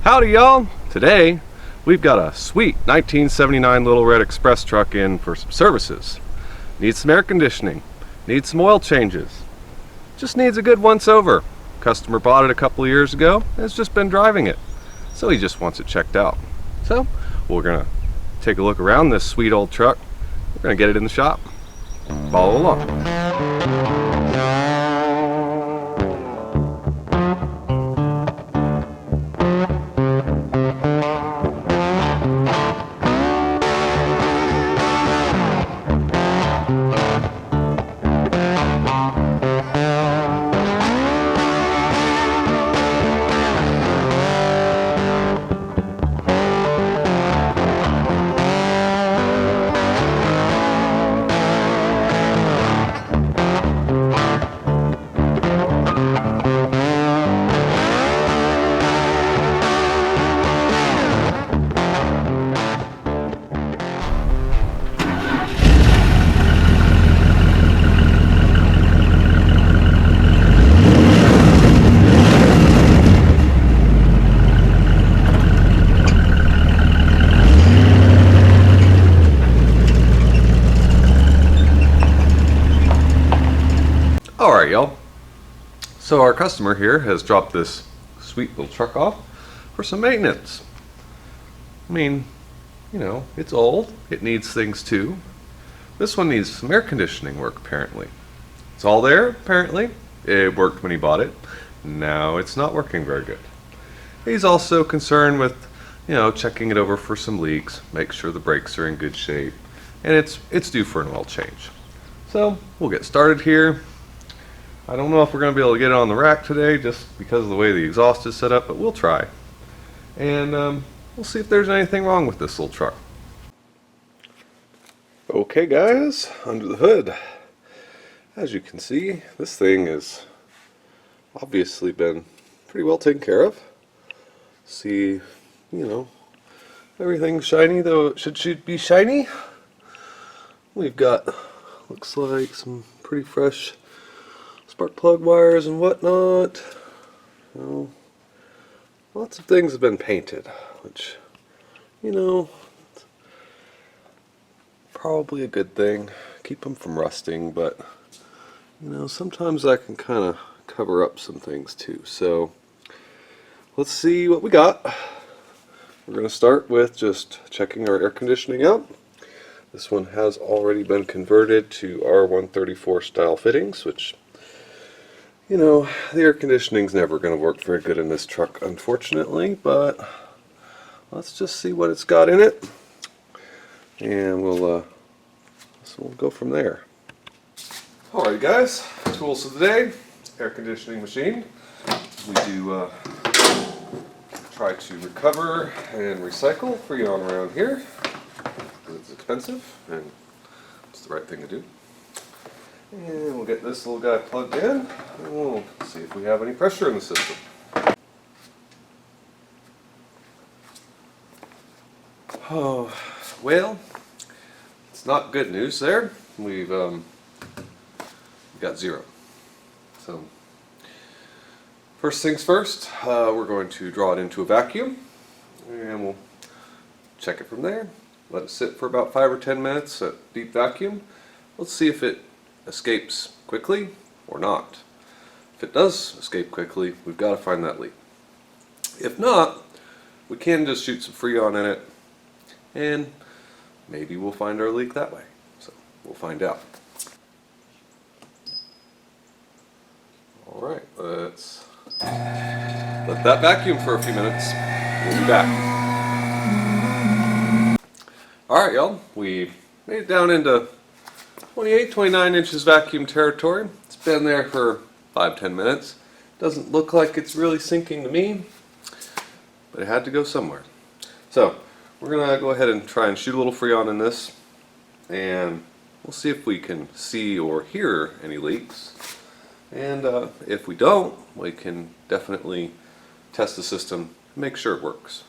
Howdy y'all! Today we've got a sweet 1979 Little Red Express truck in for some services. Needs some air conditioning, needs some oil changes, just needs a good once over. Customer bought it a couple of years ago and has just been driving it, so he just wants it checked out. So we're gonna take a look around this sweet old truck. We're gonna get it in the shop. Follow along. Alright y'all, so our customer here has dropped this sweet little truck off for some maintenance. I mean, you know, it's old, it needs things too. This one needs some air conditioning work apparently. It's all there apparently, it worked when he bought it, now it's not working very good. He's also concerned with, you know, checking it over for some leaks, make sure the brakes are in good shape, and it's due for an oil change. So we'll get started here. I don't know if we're going to be able to get it on the rack today just because of the way the exhaust is set up, but we'll try. And we'll see if there's anything wrong with this little truck. Okay guys, under the hood. As you can see, this thing has obviously been pretty well taken care of. See, you know, everything's shiny, though it should be shiny. We've got, looks like some pretty fresh spark plug wires and whatnot. You know, lots of things have been painted, which, you know, probably a good thing. Keep them from rusting, but you know, sometimes that can kind of cover up some things too. So let's see what we got. We're going to start with just checking our air conditioning out. This one has already been converted to R134 style fittings, which, you know, the air conditioning's never going to work very good in this truck, unfortunately, but let's just see what it's got in it, and we'll go from there. Alright guys, tools of the day, air conditioning machine. We do try to recover and recycle Freon around here, because it's expensive, and it's the right thing to do. And we'll get this little guy plugged in, and we'll see if we have any pressure in the system. Oh, well, it's not good news there. We've got zero. So, first things first, we're going to draw it into a vacuum, and we'll check it from there. Let it sit for about 5 or 10 minutes at deep vacuum. Let's see if it escapes quickly or not. If it does escape quickly, we've got to find that leak. If not, we can just shoot some Freon in it, and maybe we'll find our leak that way. So we'll find out. Alright, let's let that vacuum for a few minutes. We'll be back. Alright y'all, we made it down into 28, 29 inches vacuum territory. It's been there for 5-10 minutes. Doesn't look like it's really sinking to me, but it had to go somewhere. So we're going to go ahead and try and shoot a little Freon in this, and we'll see if we can see or hear any leaks. And if we don't, we can definitely test the system and make sure it works.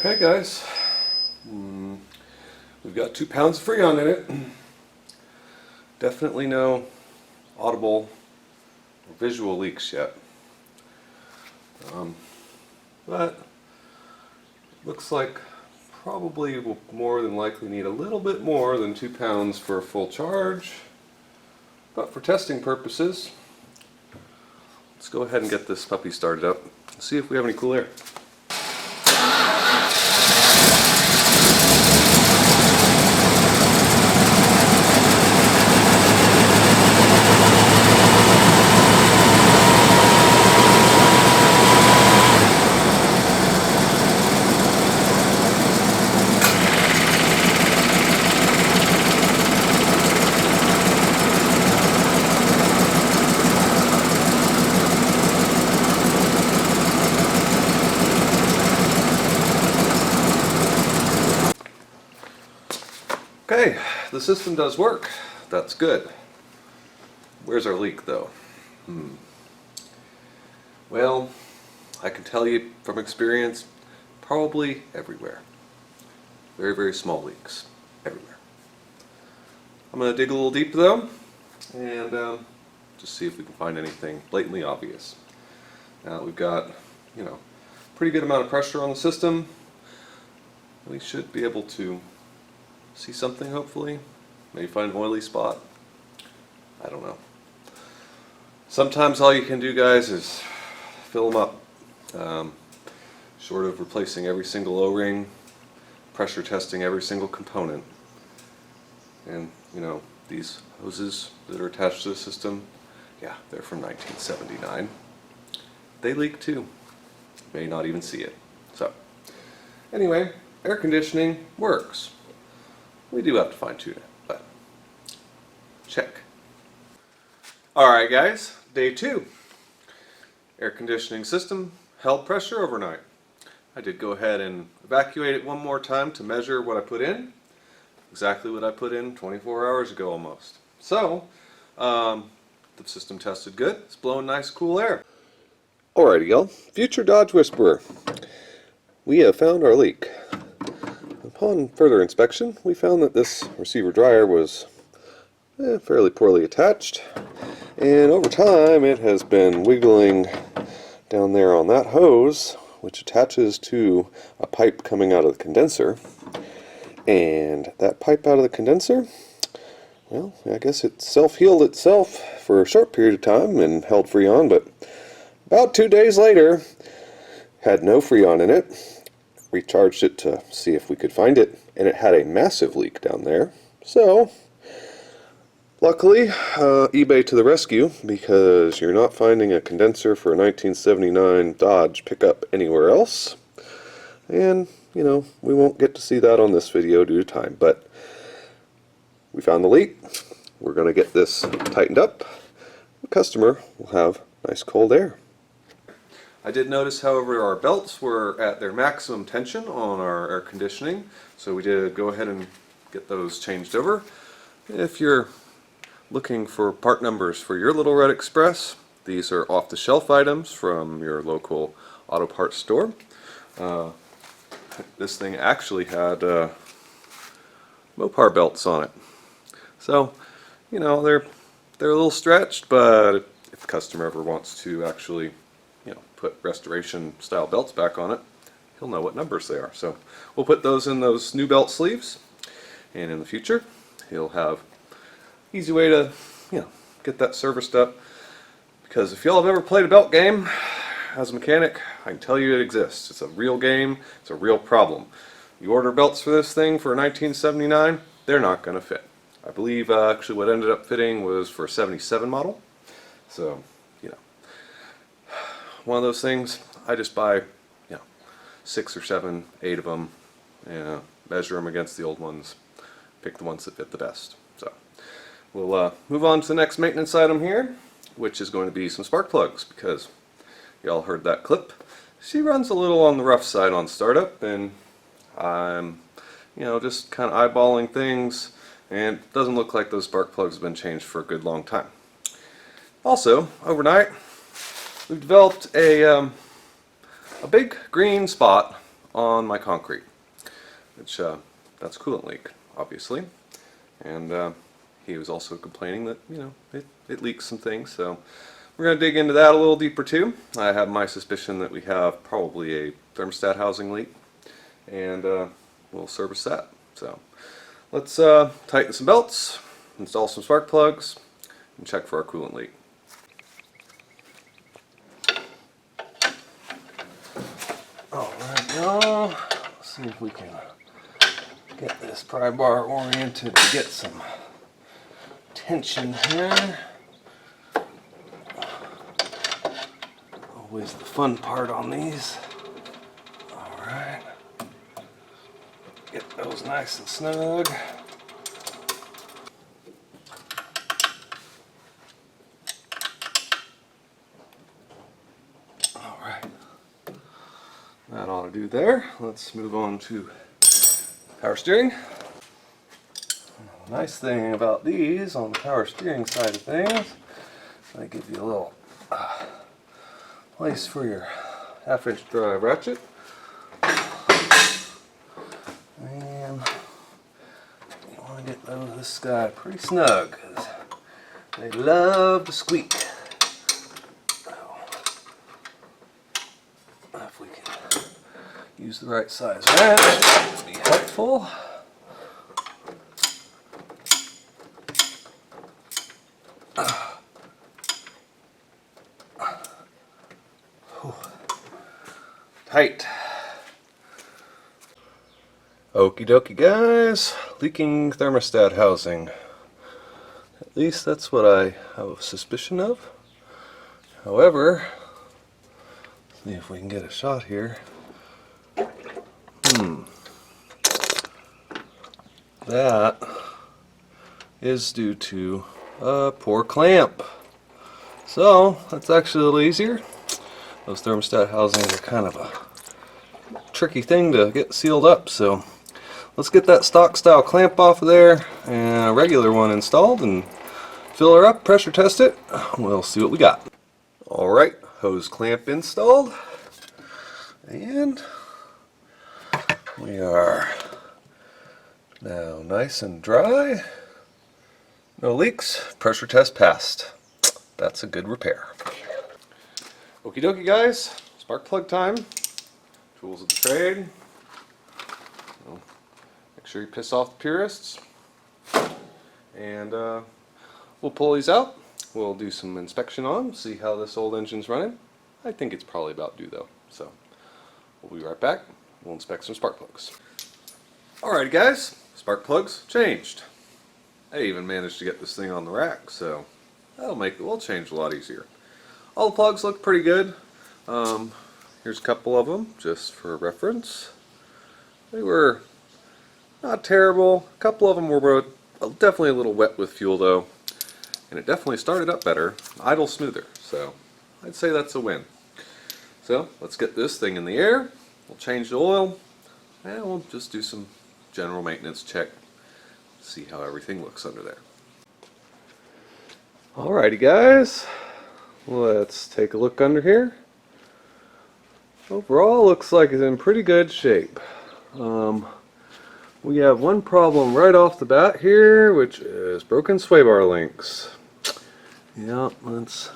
Okay guys, we've got 2 pounds of Freon in it. Definitely no audible or visual leaks yet. But looks like probably will more than likely need a little bit more than 2 pounds for a full charge. But for testing purposes, let's go ahead and get this puppy started up and see if we have any cool air. Okay, the system does work. That's good. Where's our leak though? Well, I can tell you from experience, probably everywhere. Very, very small leaks. Everywhere. I'm going to dig a little deeper though, and just see if we can find anything blatantly obvious. Now we've got, pretty good amount of pressure on the system. We should be able to see something, hopefully. Maybe find an oily spot. I don't know. Sometimes all you can do, guys, is fill them up. Short of replacing every single O-ring, pressure testing every single component. And, these hoses that are attached to the system, yeah, they're from 1979. They leak too. You may not even see it. So, anyway, air conditioning works. We do have to fine tune it, but check. Alright guys, day 2. Air conditioning system held pressure overnight. I did go ahead and evacuate it one more time to measure what I put in. Exactly what I put in 24 hours ago almost. So, the system tested good. It's blowing nice cool air. Alrighty y'all, future Dodge Whisperer. We have found our leak. Upon further inspection, we found that this receiver dryer was fairly poorly attached, and over time it has been wiggling down there on that hose, which attaches to a pipe coming out of the condenser. And that pipe out of the condenser, well, I guess it self-healed itself for a short period of time and held Freon, but about 2 days later had no Freon in it. Recharged it to see if we could find it, and it had a massive leak down there. So luckily, eBay to the rescue, because you're not finding a condenser for a 1979 Dodge pickup anywhere else. And we won't get to see that on this video due to time, but we found the leak. We're going to get this tightened up. The customer will have nice cold air. I did notice, however, our belts were at their maximum tension on our air conditioning, so we did go ahead and get those changed over. If you're looking for part numbers for your Little Red Express, these are off-the-shelf items from your local auto parts store. This thing actually had Mopar belts on it, so they're a little stretched, but if the customer ever wants to actually put restoration style belts back on it, he'll know what numbers they are. So we'll put those in those new belt sleeves, and in the future he'll have easy way to get that serviced up, because if y'all have ever played a belt game as a mechanic, I can tell you it exists. It's a real game, it's a real problem. You order belts for this thing for 1979, they're not going to fit. I believe actually what ended up fitting was for a 77 model. So one of those things, I just buy 6 or 7, 8 of them, and measure them against the old ones, pick the ones that fit the best. So we'll move on to the next maintenance item here, which is going to be some spark plugs, because y'all heard that clip. She runs a little on the rough side on startup, and I'm just kind of eyeballing things, and it doesn't look like those spark plugs have been changed for a good long time. Also, overnight, we've developed a big green spot on my concrete, which that's a coolant leak, obviously. And he was also complaining that, you know, it leaks some things, so we're going to dig into that a little deeper too. I have my suspicion that we have probably a thermostat housing leak, and we'll service that. So let's tighten some belts, install some spark plugs, and check for our coolant leak. Alright y'all, let's see if we can get this pry bar oriented to get some tension here. Always the fun part on these. Alright. Get those nice and snug. Alright. That ought to do there. Let's move on to power steering. The nice thing about these on the power steering side of things, they give you a little place for your 1/2-inch drive ratchet. And you want to get this guy pretty snug because they love to squeak. So, if we can use the right size wrench, that would be helpful. Tight. Okie dokie guys, leaking thermostat housing. At least that's what I have a suspicion of. However, let's see if we can get a shot here. That is due to a poor clamp. So that's actually a little easier. Those thermostat housings are kind of a tricky thing to get sealed up, so let's get that stock style clamp off of there and a regular one installed and fill her up, pressure test it. We'll see what we got. Alright, hose clamp installed, and we are now nice and dry. No leaks, pressure test passed. That's a good repair. Okie dokie guys, spark plug time. Tools of the trade. So, make sure you piss off the purists. And we'll pull these out. We'll do some inspection on them, see how this old engine's running. I think it's probably about due though. So we'll be right back. We'll inspect some spark plugs. Alrighty guys, spark plugs changed. I even managed to get this thing on the rack, so that'll make it, we'll change a lot easier. All the plugs look pretty good. Here's a couple of them just for reference. They were not terrible. A couple of them were definitely a little wet with fuel though, and it definitely started up better, idle smoother, so I'd say that's a win. So let's get this thing in the air, we'll change the oil, and we'll just do some general maintenance check, see how everything looks under there. Alrighty guys, let's take a look under here. Overall looks like it's in pretty good shape. We have one problem right off the bat here, which is broken sway bar links. Yeah, that's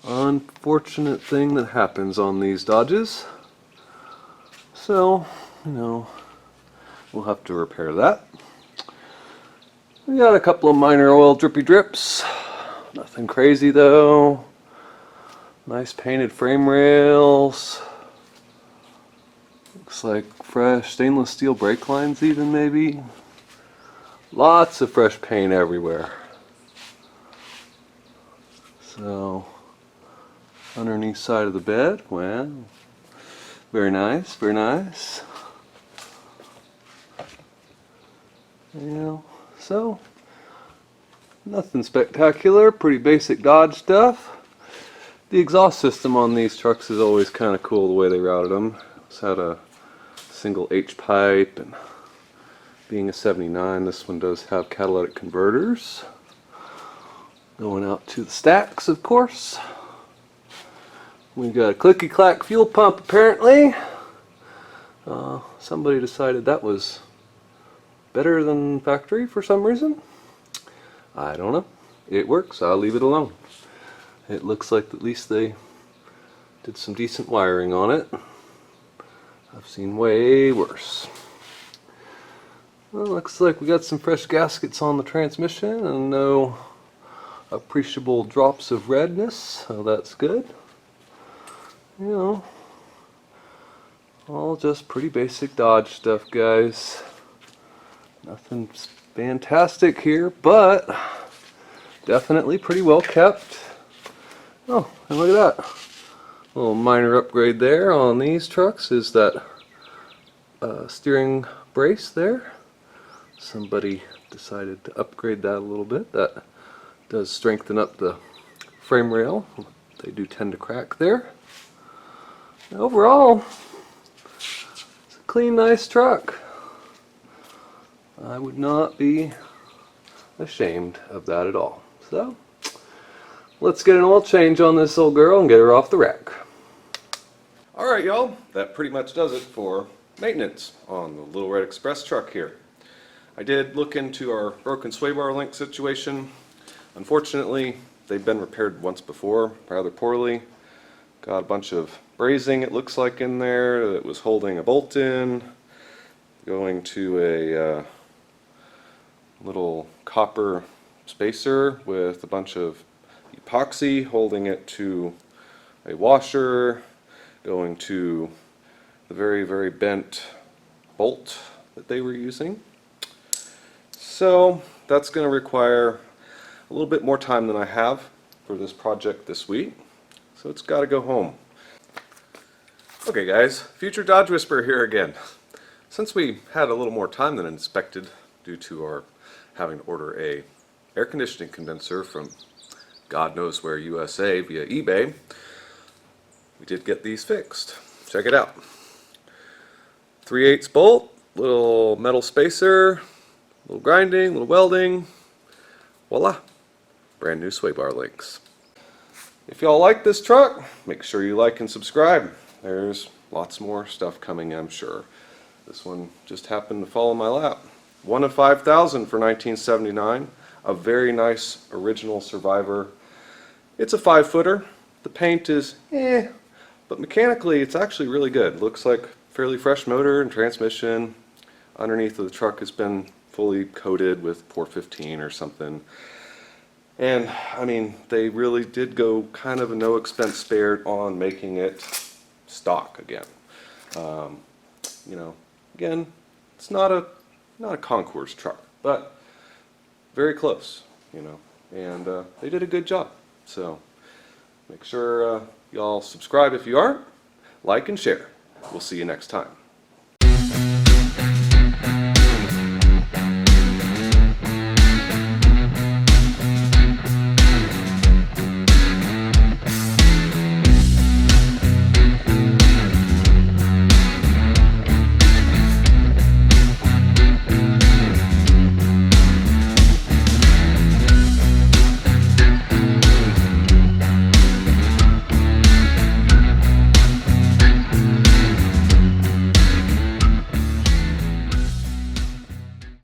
an unfortunate thing that happens on these Dodges. So, you know, we'll have to repair that. We got a couple of minor oil drippy drips. Nothing crazy though. Nice painted frame rails. Looks like fresh stainless steel brake lines even maybe. Lots of fresh paint everywhere. So, underneath side of the bed, well, very nice, very nice. You know, so, nothing spectacular, pretty basic Dodge stuff. The exhaust system on these trucks is always kind of cool the way they routed them. It's had a single H pipe, and being a 79, this one does have catalytic converters. Going out to the stacks, of course. We've got a clicky-clack fuel pump apparently. Somebody decided that was better than factory for some reason. I don't know. It works. I'll leave it alone. It looks like at least they did some decent wiring on it. I've seen way worse. Well, looks like we got some fresh gaskets on the transmission and no appreciable drops of redness, so that's good. You know, all just pretty basic Dodge stuff, guys. Nothing fantastic here, but definitely pretty well kept. Oh, and look at that. A little minor upgrade there on these trucks is that steering brace there. Somebody decided to upgrade that a little bit. That does strengthen up the frame rail. They do tend to crack there. Overall, it's a clean, nice truck. I would not be ashamed of that at all. So, let's get an oil change on this old girl and get her off the rack. Alright y'all, that pretty much does it for maintenance on the Little Red Express truck here. I did look into our broken sway bar link situation. Unfortunately, they've been repaired once before, rather poorly. Got a bunch of brazing, it looks like, in there that was holding a bolt in, going to a little copper spacer with a bunch of epoxy holding it to a washer, going to the very, very bent bolt that they were using. So that's going to require a little bit more time than I have for this project this week. So it's got to go home. Okay guys, Future Dodge Whisperer here again. Since we had a little more time than expected due to our having to order a air conditioning condenser from God knows where USA via eBay, we did get these fixed. Check it out. 3/8 bolt, little metal spacer, little grinding, little welding, voila, brand new sway bar links. If y'all like this truck, make sure you like and subscribe. There's lots more stuff coming, I'm sure. This one just happened to fall in my lap. 1 of 5,000 for 1979. A very nice original Survivor. It's a 5-footer. The paint is but mechanically it's actually really good. Looks like fairly fresh motor and transmission. Underneath of the truck has been fully coated with Por 15 or something. And I mean, they really did go kind of a no expense spared on making it stock again. You know, again, it's not a concours truck, but very close, you know, and they did a good job. So make sure y'all subscribe if you aren't, like and share. We'll see you next time.